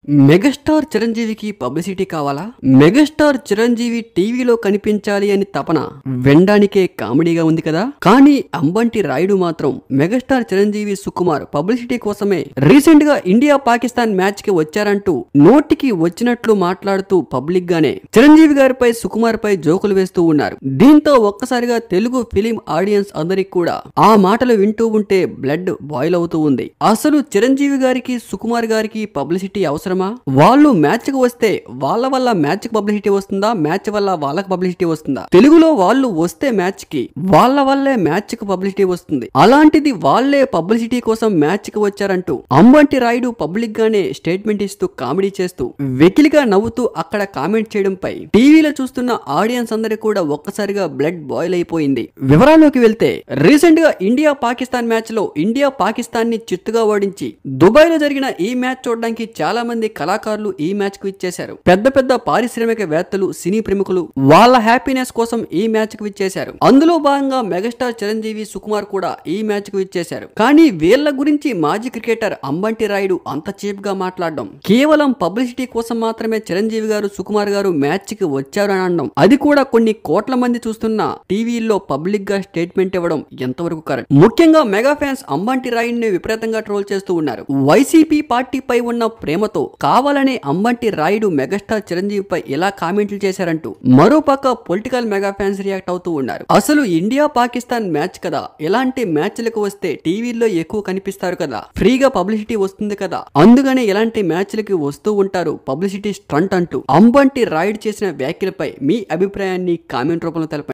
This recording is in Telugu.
మెగాస్టార్ చిరంజీవికి పబ్లిసిటీ కావాలా? మెగాస్టార్ చిరంజీవి టీవీలో కనిపించాలి అని తపన వినడానికే కామెడీగా ఉంది కదా. కానీ అంబంటి రాయుడు మాత్రం మెగాస్టార్ చిరంజీవి సుకుమార్ పబ్లిసిటీ కోసమే రీసెంట్ గా ఇండియా పాకిస్తాన్ మ్యాచ్ కి వచ్చారంటూ నోటికి వచ్చినట్లు మాట్లాడుతూ పబ్లిక్ గానే చిరంజీవి గారిపై సుకుమార్ పై జోకులు వేస్తూ ఉన్నారు. దీంతో ఒక్కసారిగా తెలుగు ఫిలిం ఆడియన్స్ అందరికి కూడా ఆ మాటలు వింటూ ఉంటే బ్లడ్ బాయిల్ అవుతూ ఉంది. అసలు చిరంజీవి గారికి సుకుమార్ గారికి పబ్లిసిటీ అవసరం? వాళ్ళు మ్యాచ్ కు వస్తే వాళ్ళ వల్ల మ్యాచ్ కి పబ్లిసిటీ వస్తుందా, మ్యాచ్ వల్ల వాళ్ళకి పబ్లిసిటీ వస్తుందా? తెలుగులో వాళ్ళు వస్తే మ్యాచ్ కి వాళ్ళ వల్లే మ్యాచ్ కి పబ్లిసిటీ వస్తుంది. అలాంటిది వాళ్ళే పబ్లిసిటీ కోసం మ్యాచ్ కి వచ్చారంటూ అంబంటి రాయుడు పబ్లిక్ గానే స్టేట్మెంట్ ఇస్తూ కామెడీ చేస్తూ వెకిలిగా నవ్వుతూ అక్కడ కామెంట్ చేయడంపై టీవీలో చూస్తున్న ఆడియన్స్ అందరికి కూడా ఒక్కసారిగా బ్లడ్ బాయిల్ అయిపోయింది. వివరాల్లోకి వెళ్తే రీసెంట్ గా ఇండియా పాకిస్తాన్ మ్యాచ్ లో ఇండియా పాకిస్తాన్ ని చిత్తుగా ఓడించి దుబాయ్ లో జరిగిన ఈ మ్యాచ్ చూడడానికి చాలా మంది కళాకారులు ఈ మ్యాచ్ కు విచ్చేశారు. పెద్ద పెద్ద పారిశ్రామికవేత్తలు, సినీ ప్రముఖులు వాళ్ళ హ్యాపీనెస్ కోసం ఈ మ్యాచ్ కు విచ్చేశారు. అందులో భాగంగా మెగాస్టార్ చిరంజీవి సుకుమార్ కూడా ఈ మ్యాచ్ కు విచ్చేశారు. కానీ వీళ్ళ గురించి మాజీ క్రికెటర్ అంబంటి రాయుడు అంత చీప్ గా మాట్లాడడం, కేవలం పబ్లిసిటీ కోసం మాత్రమే చిరంజీవి గారు సుకుమార్ గారు మ్యాచ్ కి వచ్చారు అని అనడం, అది కూడా కొన్ని కోట్ల మంది చూస్తున్న టీవీల్లో పబ్లిక్ గా స్టేట్మెంట్ ఇవ్వడం ఎంతవరకు కరెక్ట్? ముఖ్యంగా మెగా ఫ్యాన్స్ అంబంటి రాయుడిని విపరీతంగా ట్రోల్ చేస్తూ ఉన్నారు. వైసీపీ పార్టీపై ఉన్న ప్రేమతో కావాలనే అంబంటి రాయుడు మెగాస్టార్ చిరంజీవిపై ఇలా కామెంట్లు చేశారంటూ మరోపక్క పొలిటికల్ మెగా ఫ్యాన్స్ రియాక్ట్ అవుతూ ఉన్నారు. అసలు ఇండియా పాకిస్తాన్ మ్యాచ్ కదా, ఇలాంటి మ్యాచ్లకు వస్తే టీవీల్లో ఎక్కువ కనిపిస్తారు కదా, ఫ్రీగా పబ్లిసిటీ వస్తుంది కదా, అందుకనే ఇలాంటి మ్యాచ్లకి వస్తూ ఉంటారు పబ్లిసిటీ స్టంట్ అంటూ అంబంటి రాయుడు చేసిన వ్యాఖ్యలపై మీ అభిప్రాయాన్ని కామెంట్ రూపంలో తెలపండి.